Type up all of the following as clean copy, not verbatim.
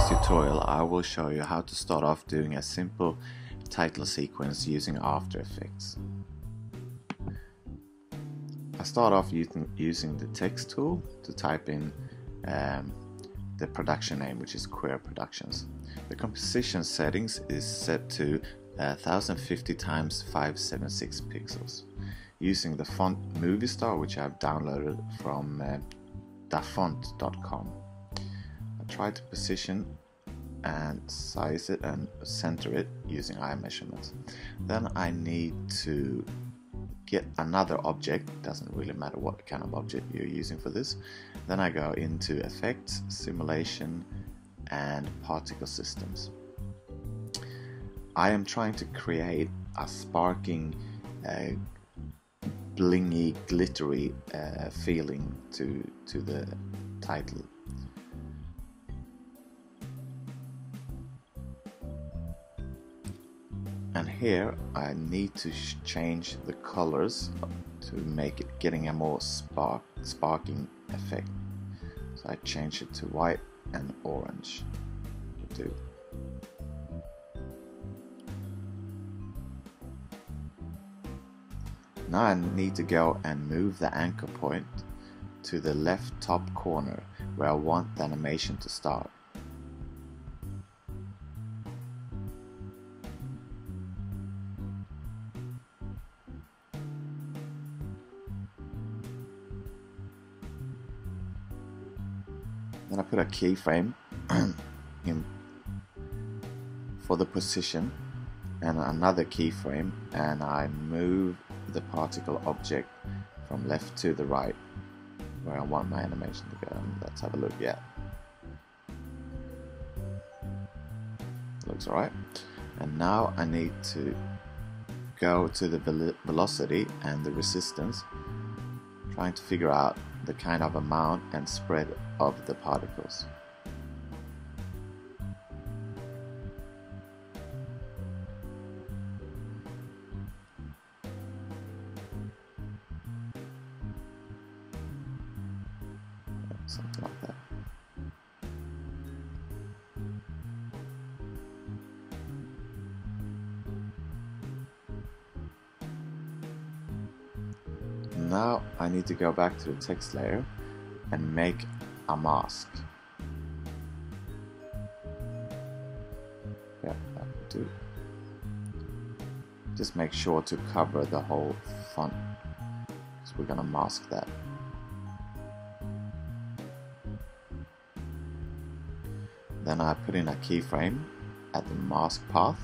tutorial I will show you how to start off doing a simple title sequence using After Effects. I start off using the text tool to type in the production name, which is Queer Productions. The composition settings is set to 1050 x 576 pixels. Using the font Movistar, which I've downloaded from dafont.com. I try to position and size it and center it using eye measurements. Then I need to get another object, doesn't really matter what kind of object you're using for this. Then I go into Effects, Simulation and Particle Systems. I am trying to create a sparking, blingy, glittery feeling to the title. And here I need to change the colors to make it getting a more sparking effect. So I change it to white and orange. Do. Now I need to go and move the anchor point to the left top corner where I want the animation to start. Then I put a keyframe in for the position and another keyframe, and I move the particle object from left to the right where I want my animation to go. And let's have a look. Yeah, looks alright. And now I need to go to the velocity and the resistance, trying to figure out the kind of amount and spread of the particles. Something like that. Now I need to go back to the text layer and make a mask. Yeah, that will do. Just make sure to cover the whole font, because we're gonna mask that. Then I put in a keyframe at the mask path,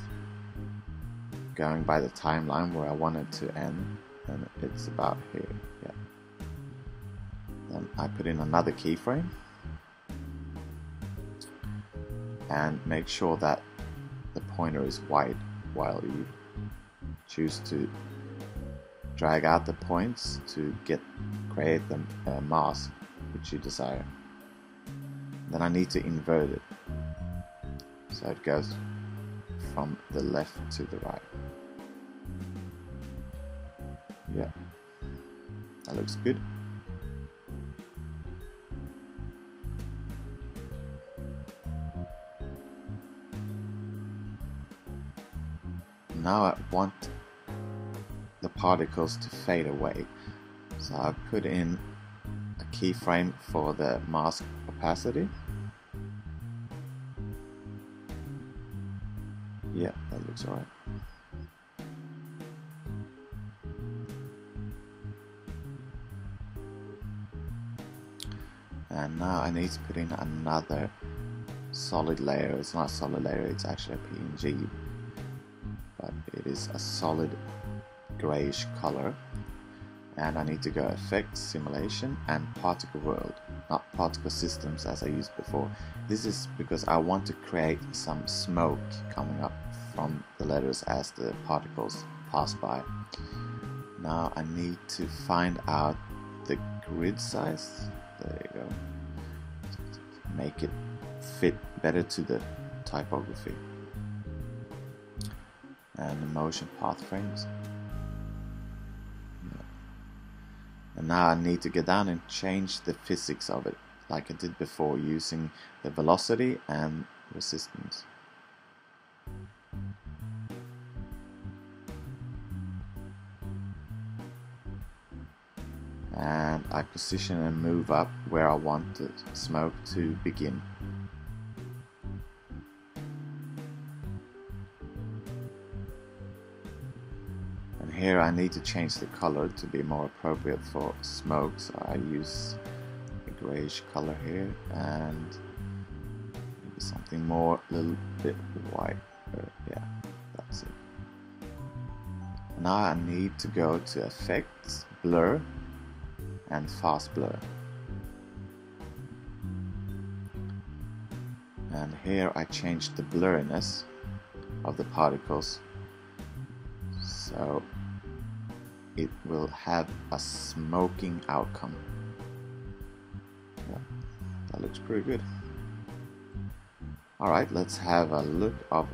going by the timeline where I want it to end, and it's about here. Yeah. Then I put in another keyframe and make sure that the pointer is white while you choose to drag out the points to create the mask which you desire. Then I need to invert it so it goes from the left to the right. Yeah, that looks good. Now I want the particles to fade away, so I put in a keyframe for the mask opacity. Yeah, that looks alright. And now I need to put in another solid layer. It's not a solid layer, it's actually a PNG, but it is a solid grayish color. And I need to go Effects, Simulation and Particle World, not Particle Systems as I used before. This is because I want to create some smoke coming up from the letters as the particles pass by. Now I need to find out the grid size. There you go. Make it fit better to the typography. And the motion path frames. Yeah. And now I need to get down and change the physics of it like I did before, using the velocity and resistance. And I position and move up where I want the smoke to begin. And here I need to change the color to be more appropriate for smoke, so I use a grayish color here and maybe something more, a little bit white. Yeah, that's it. Now I need to go to Effects, Blur, and Fast Blur. And here I change the blurriness of the particles so it will have a smoking outcome. Yeah, that looks pretty good. Alright, let's have a look of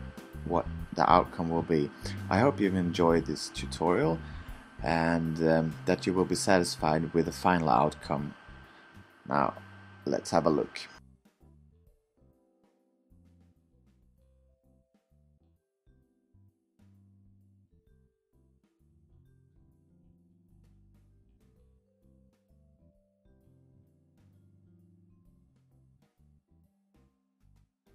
what the outcome will be. I hope you've enjoyed this tutorial and that you will be satisfied with the final outcome. Now, let's have a look.